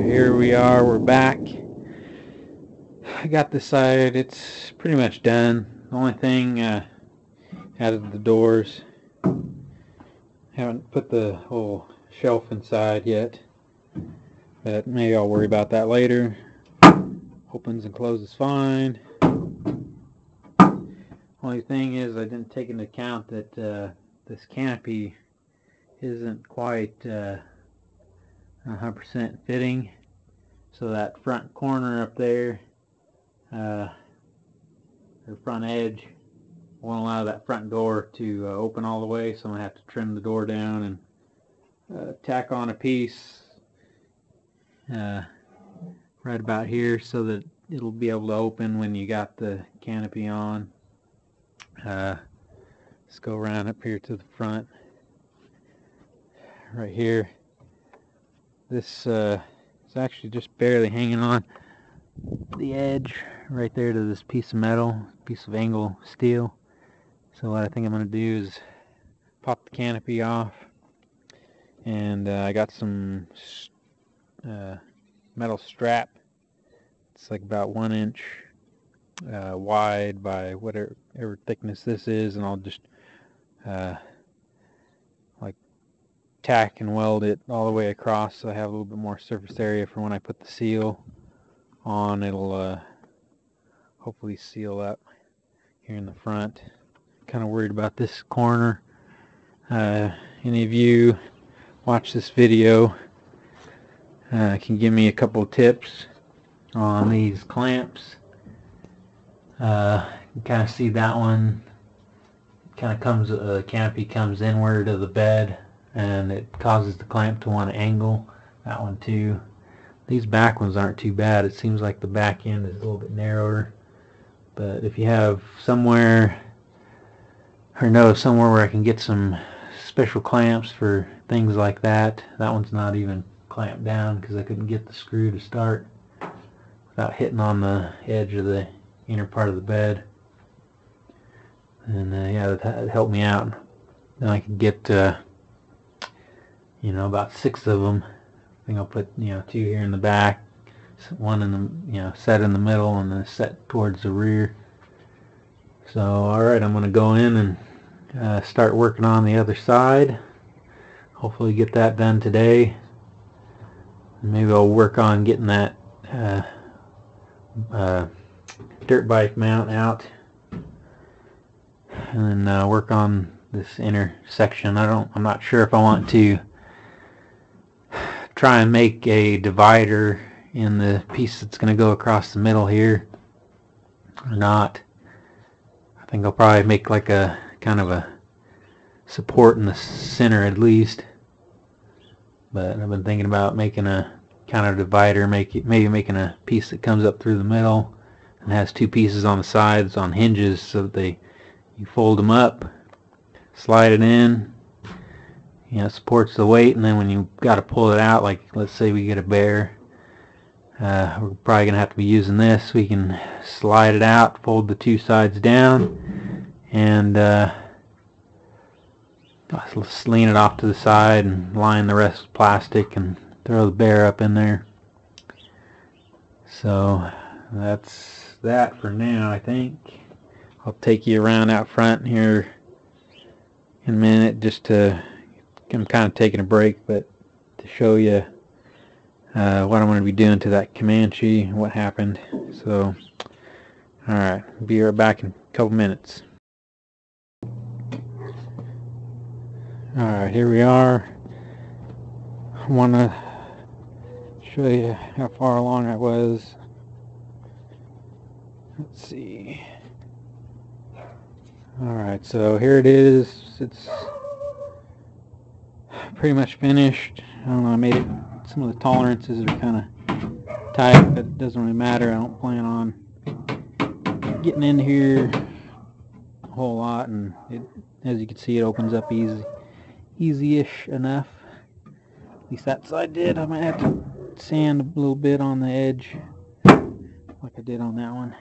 Here we are, we're back. I got this side, it's pretty much done. The only thing added the doors. Haven't put the whole shelf inside yet, but maybe I'll worry about that later. Opens and closes fine. Only thing is I didn't take into account that this canopy isn't quite 100% fitting, so that front corner up there, or front edge, won't allow that front door to open all the way, so I'm going to have to trim the door down and tack on a piece right about here so that it'll be able to open when you got the canopy on. Let's go around up here to the front. Right here, this is actually just barely hanging on the edge right there to this piece of metal, piece of angle steel. So what I think I'm going to do is pop the canopy off, and I got some metal strap. It's like about 1 inch wide by whatever thickness this is, and I'll just like tack and weld it all the way across so I have a little bit more surface area for when I put the seal on. It'll hopefully seal up here in the front. Kind of worried about this corner. Any of you watch this video can give me a couple of tips on these clamps. You can kind of see that one kind of comes, canopy comes inward of the bed, and it causes the clamp to want to angle. That one too. These back ones aren't too bad. It seems like the back end is a little bit narrower, but if you have somewhere or know somewhere where I can get some special clamps for things like that. That one's not even clamped down because I couldn't get the screw to start without hitting on the edge of the inner part of the bed. And yeah, that helped me out. Then I could get about 6 of them. I think I'll put 2 here in the back, 1 in the set in the middle, and then set towards the rear. So alright, I'm going to go in and start working on the other side. Hopefully get that done today. Maybe I'll work on getting that dirt bike mount out, and then work on this inner section. I'm not sure if I want to try and make a divider in the piece that's going to go across the middle here or not. I think I'll probably make like a kind of a support in the center at least, but I've been thinking about making a kind of divider, maybe making a piece that comes up through the middle and has 2 pieces on the sides on hinges, so that you fold them up, slide it in, supports the weight, and then when you got to pull it out, like let's say we get a bear, we're probably going to have to be using this. We can slide it out, fold the 2 sides down, and just lean it off to the side and line the rest with plastic and throw the bear up in there. So that's that for now, I think. I'll take you around out front here in a minute, I'm kind of taking a break, but to show you what I'm going to be doing to that Comanche, what happened. So alright, be right back in a couple minutes. Alright, here we are. I want to show you how far along I was. Let's see. Alright, so here it is. It's pretty much finished. I don't know, I made it, some of the tolerances are kind of tight, but it doesn't really matter. I don't plan on getting in here a whole lot, and as you can see, it opens up easy-ish enough. At least that side did. I might have to sand a little bit on the edge like I did on that one.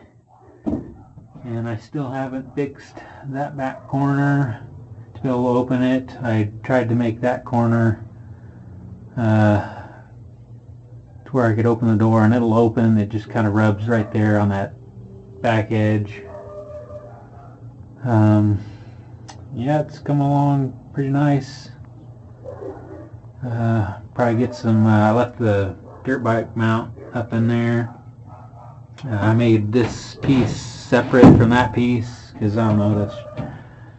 And I still haven't fixed that back corner to be able to open it. I tried to make that corner to where I could open the door and it'll open. It just kind of rubs right there on that back edge. Yeah, it's come along pretty nice. Probably get some, I left the dirt bike mount up in there. I made this piece separate from that piece because I don't know, that's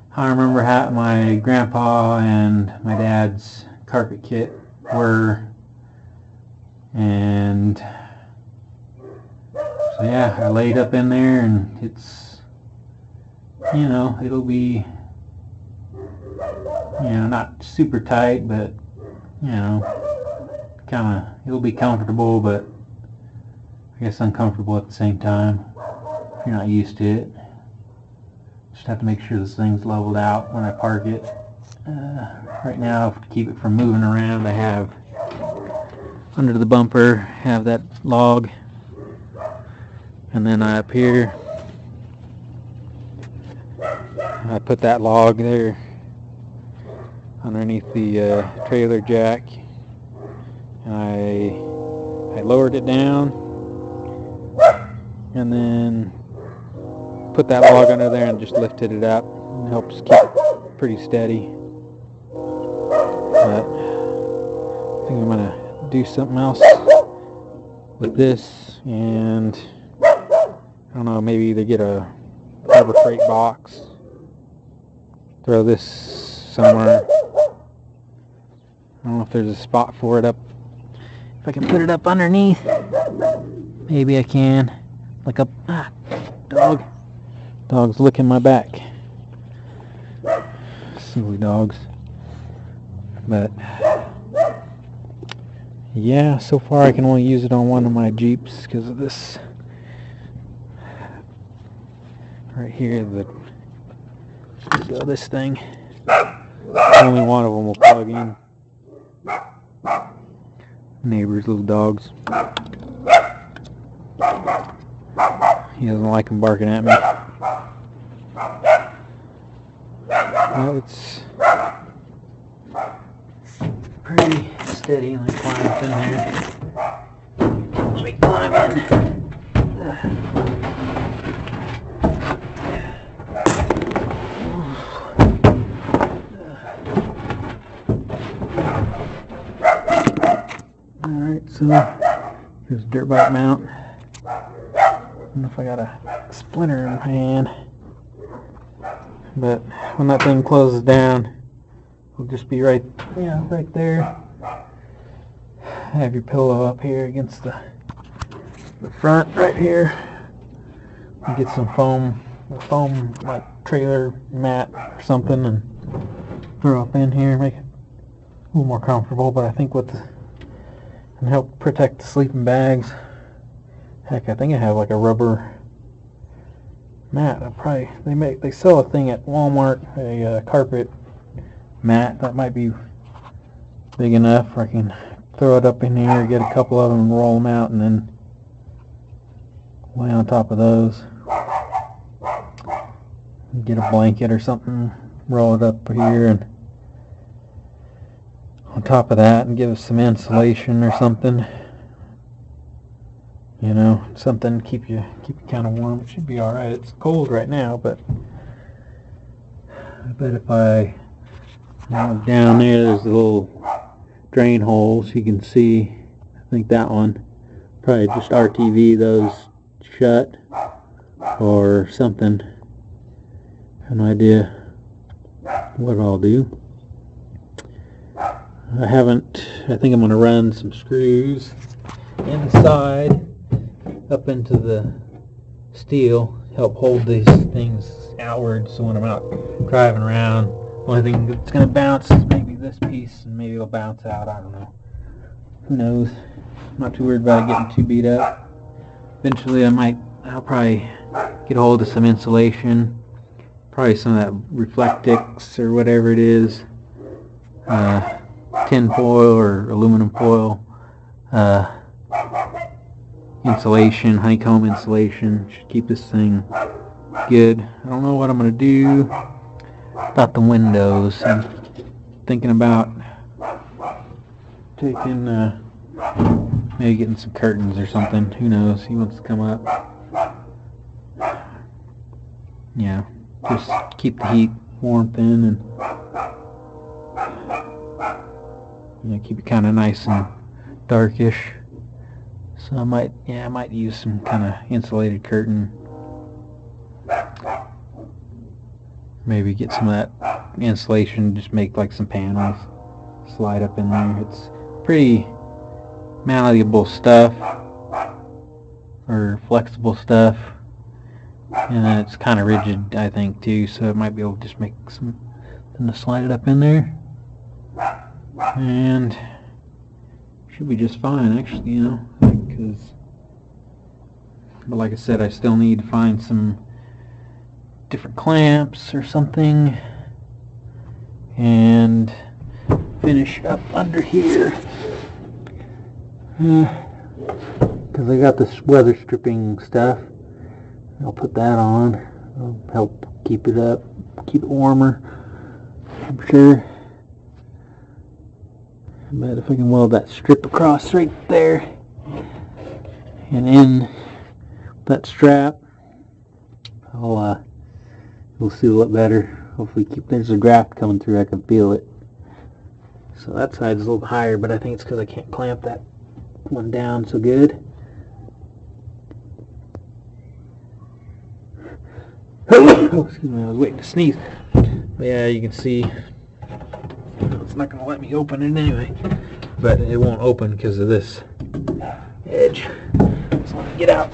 how I remember how my grandpa and my dad's carpet kit were. And so yeah, I laid up in there, and it's, you know, it'll be, you know, not super tight, but, you know, kind of, it'll be comfortable, but I guess uncomfortable at the same time if you're not used to it. Just have to make sure this thing's leveled out when I park it. Right now, to keep it from moving around, I have under the bumper, have that log, and then up here I put that log there underneath the trailer jack, and I lowered it down and then put that log under there and just lifted it up. It helps keep it pretty steady. But I think I'm gonna do something else with this, and I don't know, maybe either get a Harbor Freight box, throw this somewhere. I don't know if there's a spot for it up, if I can put it up underneath. Maybe I can, like up, dog's licking my back, silly dogs. But yeah, so far I can only use it on one of my Jeeps because of this right here, this thing. Only one of them will plug in. Neighbor's little dogs. He doesn't like them barking at me. Well, it's pretty steady. Let me climb up in there. Let me climb in. Alright, so here's a dirt bike mount. I don't know if I got a splinter in my hand, but when that thing closes down, it'll just be right, right there. Have your pillow up here against the front right here. You get some foam like trailer mat or something, and throw up in here, make it a little more comfortable. But I think and help protect the sleeping bags. Heck, I think I have like a rubber mat. They sell a thing at Walmart, a carpet mat that might be big enough where I can throw it up in here, get a couple of them and roll them out, and then lay on top of those. Get a blanket or something, roll it up here and on top of that, and give it some insulation or something. You know, something to keep you kind of warm. It should be all right. It's cold right now, but I bet if I down there's a little drain holes you can see. I think that one probably just RTV those shut or something. I have no idea what I'll do. I think I'm going to run some screws inside up into the steel, help hold these things outward, so when I'm out driving around, the only thing that's going to bounce is maybe this piece, and maybe it'll bounce out. I don't know. Who knows? I'm not too worried about it getting too beat up. Eventually I'll probably get a hold of some insulation, probably some of that Reflectix or whatever it is, tin foil or aluminum foil, insulation, honeycomb insulation. Should keep this thing good. I don't know what I'm going to do about the windows. I'm thinking about taking Maybe getting some curtains or something. Who knows? He wants to come up. Yeah, just keep the heat, warmth in, and keep it kind of nice and darkish. So I might use some kind of insulated curtain. Maybe get some of that insulation, just make like some panels, slide up in there. It's pretty malleable stuff, or flexible stuff, and it's kind of rigid, I think, too, so it might be able to just make something to slide it up in there, and should be just fine, actually, but like I said, I still need to find some different clamps or something and finish up under here, because I got this weather stripping stuff. I'll put that on. It'll help keep it up, keep it warmer, I'm sure. But if I can weld that strip across right there and in that strap, it'll seal it better. Hopefully there's a draft coming through, I can feel it. So that side's a little higher, but I think it's because I can't clamp that one down so good. Oh, excuse me, I was waiting to sneeze. But yeah, you can see it's not going to let me open it anyway. But it won't open because of this edge. So let me get out.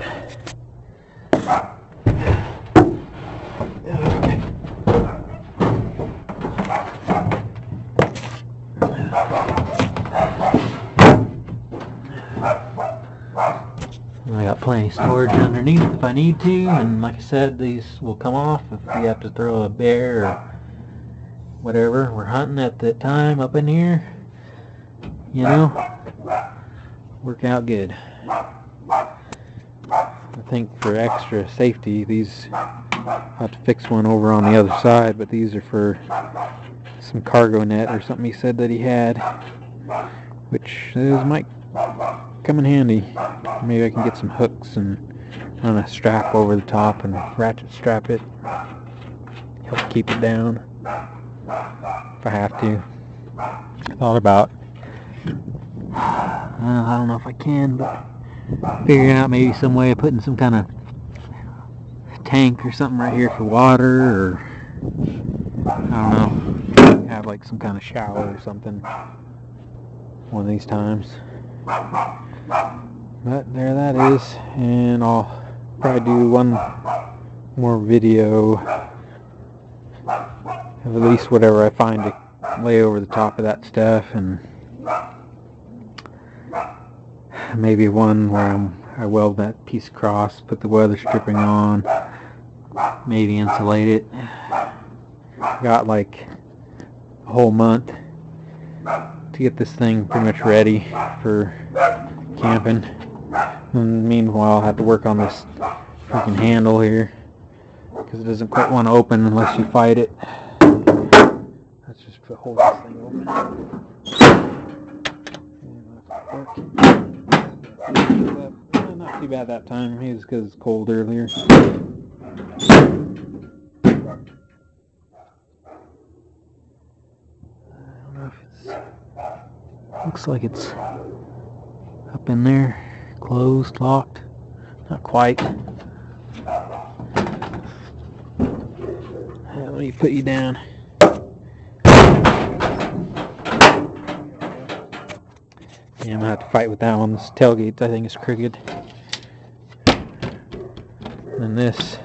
I got plenty of storage underneath if I need to, and like I said, these will come off if we have to throw a bear or whatever we're hunting at that time up in here. Work out good. I think for extra safety, these, I'll have to fix one over on the other side, but these are for some cargo net or something he said that he had, which those might come in handy. Maybe I can get some hooks and run a strap over the top and ratchet strap it, help keep it down if I have to. I thought about, I don't know if I can, but figuring out maybe some way of putting some kind of tank or something right here for water, or I don't know, have like some kind of shower or something one of these times. But there that is, and I'll probably do one more video of at least whatever I find to lay over the top of that stuff, and maybe one where I weld that piece across, put the weather stripping on, maybe insulate it. Got like a whole month to get this thing pretty much ready for camping. And meanwhile, I'll have to work on this freaking handle here, because it doesn't quite want to open unless you fight it. Let's just hold this thing open. Not too bad that time. Maybe it's because it's cold earlier. I don't know if it's... Looks like it's up in there, closed, locked. Not quite. Let me put you down. Yeah, I'm gonna have to fight with that one. This tailgate, I think, is crooked. And this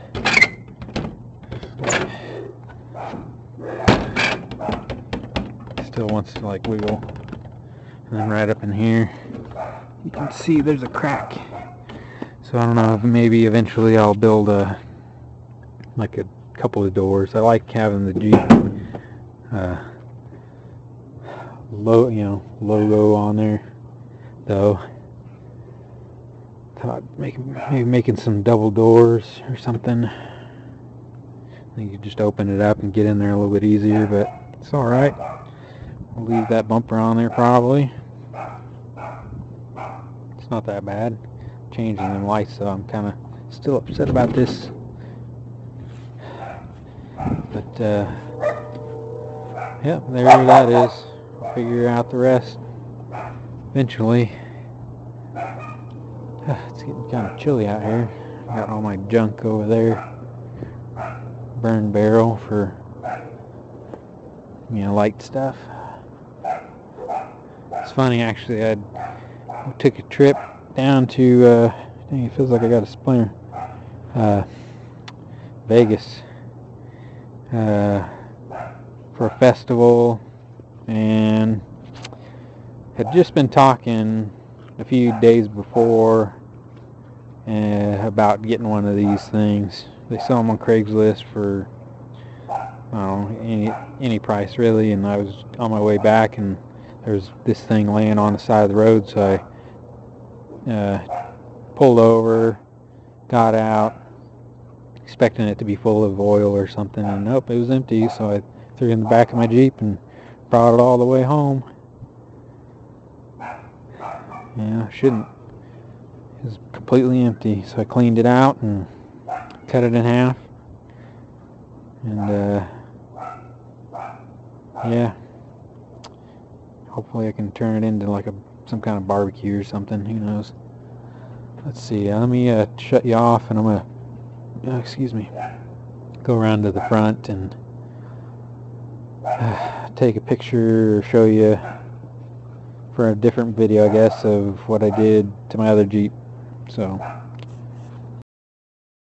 still wants to like wiggle. And then right up in here, you can see there's a crack. So I don't know if maybe eventually I'll build like a couple of doors. I like having the Jeep logo on there, though. Thought maybe making some double doors or something. I think you just open it up and get in there a little bit easier, but it's all right. I'll leave that bumper on there probably. It's not that bad. Changing them lights, so I'm kind of still upset about this. But yep, there that is. I'll figure out the rest eventually. It's getting kind of chilly out here. I got all my junk over there. Burn barrel for, you know, light stuff. It's funny, actually. I took a trip down to dang, it feels like I got a splinter. Vegas for a festival, and had just been talking a few days before about getting one of these things. They sell them on Craigslist for, I don't know, any price really, and I was on my way back and there's this thing laying on the side of the road, so I pulled over, got out, expecting it to be full of oil or something, and nope, it was empty, so I threw it in the back of my Jeep and brought it all the way home. Yeah, shouldn't. It was completely empty, so I cleaned it out and cut it in half, and yeah, hopefully I can turn it into like some kind of barbecue or something, who knows. Let's see, let me shut you off, and I'm gonna excuse me, go around to the front and take a picture or show you for a different video, I guess, of what I did to my other Jeep. So